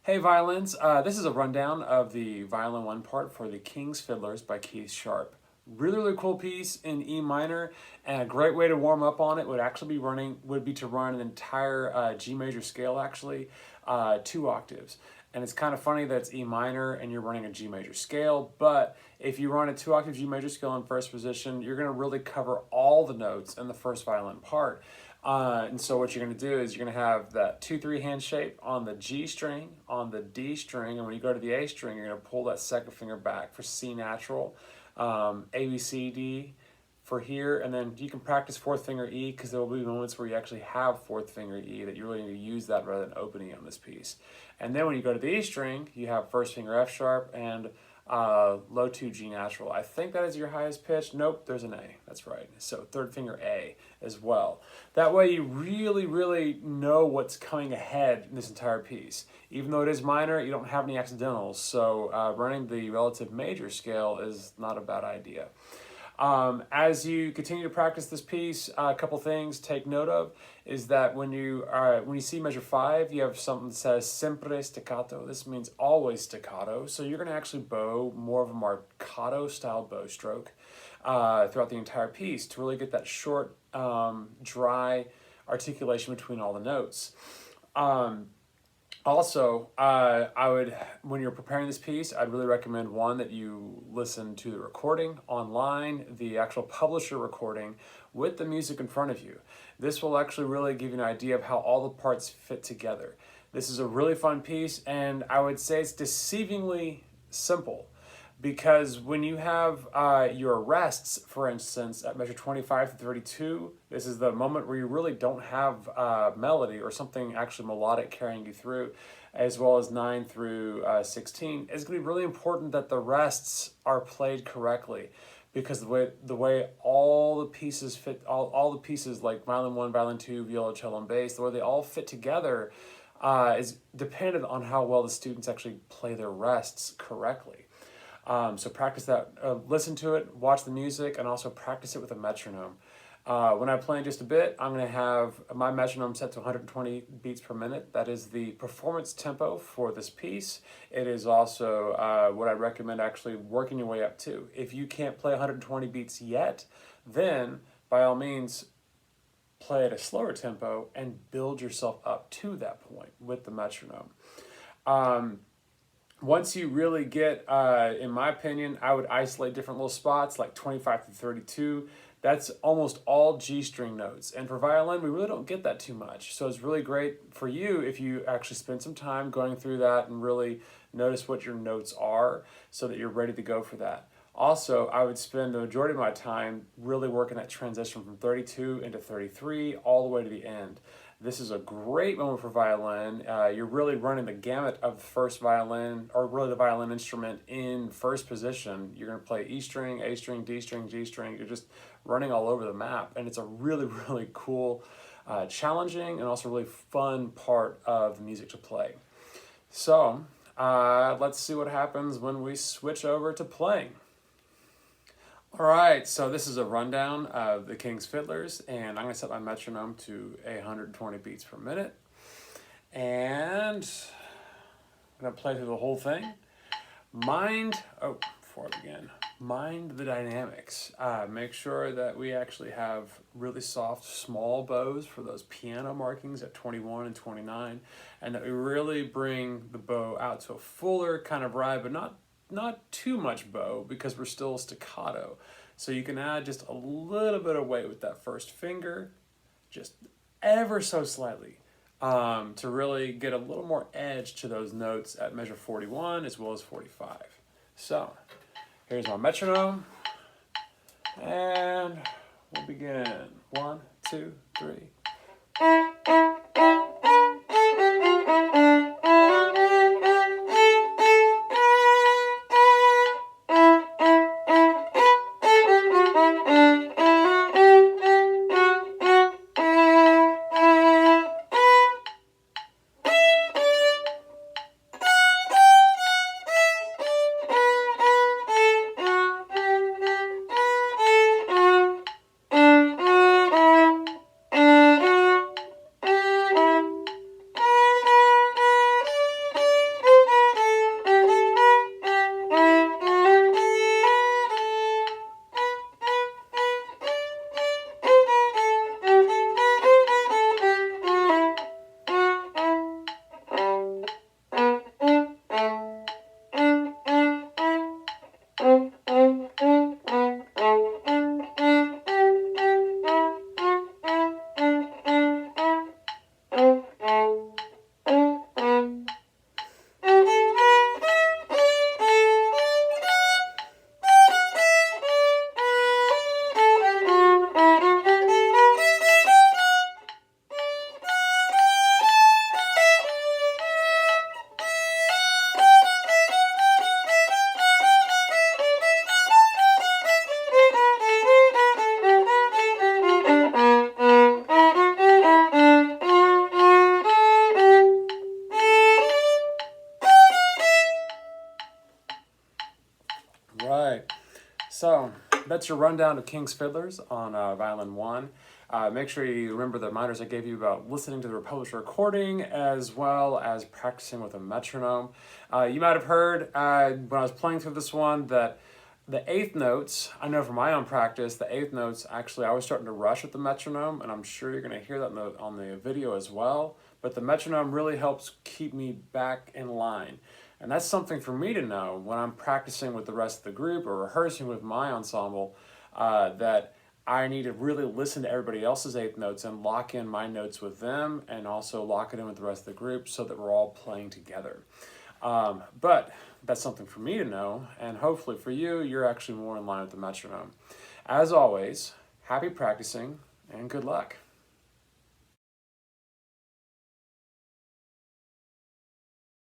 Hey violins, this is a rundown of the violin one part for the King's Fiddlers by Keith Sharp. Really cool piece in E minor, and a great way to warm up on it would be to run an entire G major scale, actually, 2 octaves. And it's kind of funny that it's E minor and you're running a G major scale, but if you run a 2 octave G major scale in first position, you're going to really cover all the notes in the first violin part. And so what you're going to do is you're going to have that 2-3 hand shape on the G string, on the D string, and when you go to the A string, you're going to pull that second finger back for C natural, A, B, C, D for here, and then you can practice fourth finger E because there will be moments where you actually have fourth finger E that you really need to use that rather than opening on this piece. And then when you go to the E string, you have first finger F sharp and low 2 G natural. I think that is your highest pitch. Nope, there's an A. That's right. So third finger A as well. That way you really know what's coming ahead in this entire piece. Even though it is minor, you don't have any accidentals. So running the relative major scale is not a bad idea. As you continue to practice this piece, a couple things to take note of is that when you see measure 5, you have something that says sempre staccato. This means always staccato. So you're going to actually bow more of a marcato style bow stroke throughout the entire piece to really get that short, dry articulation between all the notes. Also, when you're preparing this piece, I'd really recommend one that you listen to the recording online, the actual publisher recording with the music in front of you. This will actually really give you an idea of how all the parts fit together. This is a really fun piece, and I would say it's deceivingly simple. Because when you have your rests, for instance, at measure 25 to 32, this is the moment where you really don't have melody or something actually melodic carrying you through, as well as 9 through 16. It's going to be really important that the rests are played correctly, because the way all the pieces fit, all the pieces like violin 1, violin 2, viola, cello, and bass, the way they all fit together is dependent on how well the students actually play their rests correctly. So practice that, listen to it, watch the music, and also practice it with a metronome. When I play in just a bit, I'm going to have my metronome set to 120 beats per minute. That is the performance tempo for this piece. It is also what I recommend actually working your way up to. If you can't play 120 beats yet, then by all means, play at a slower tempo and build yourself up to that point with the metronome. Once you really get, in my opinion, I would isolate different little spots like 25 to 32. That's almost all G string notes. And for violin, we really don't get that too much. So it's really great for you if you actually spend some time going through that and really notice what your notes are so that you're ready to go for that. Also, I would spend the majority of my time really working that transition from 32 into 33 all the way to the end. This is a great moment for violin. You're really running the gamut of the first violin, or really the violin instrument in first position. You're going to play E string, A string, D string, G string. You're just running all over the map. And it's a really cool, challenging, and also really fun part of the music to play. So let's see what happens when we switch over to playing. All right, so this is a rundown of the King's Fiddlers, and I'm going to set my metronome to 120 beats per minute. And I'm going to play through the whole thing. Before I begin, mind the dynamics. Make sure that we actually have really soft, small bows for those piano markings at 21 and 29, and that we really bring the bow out to a fuller kind of ride, but not too much bow because we're still staccato. So you can add just a little bit of weight with that first finger, just ever so slightly, to really get a little more edge to those notes at measure 41 as well as 45. So here's my metronome, and we'll begin. 1, 2, 3. Right. So that's your rundown of King's Fiddlers on Violin 1. Make sure you remember the reminders I gave you about listening to the published recording as well as practicing with a metronome. You might have heard when I was playing through this one that the eighth notes, I know from my own practice, the eighth notes, actually I was starting to rush with the metronome, and I'm sure you're going to hear that on the video as well. But the metronome really helps keep me back in line. And that's something for me to know when I'm practicing with the rest of the group or rehearsing with my ensemble, that I need to really listen to everybody else's eighth notes and lock in my notes with them, and also lock it in with the rest of the group so that we're all playing together. But that's something for me to know, and hopefully for you, you're actually more in line with the metronome. As always, happy practicing and good luck.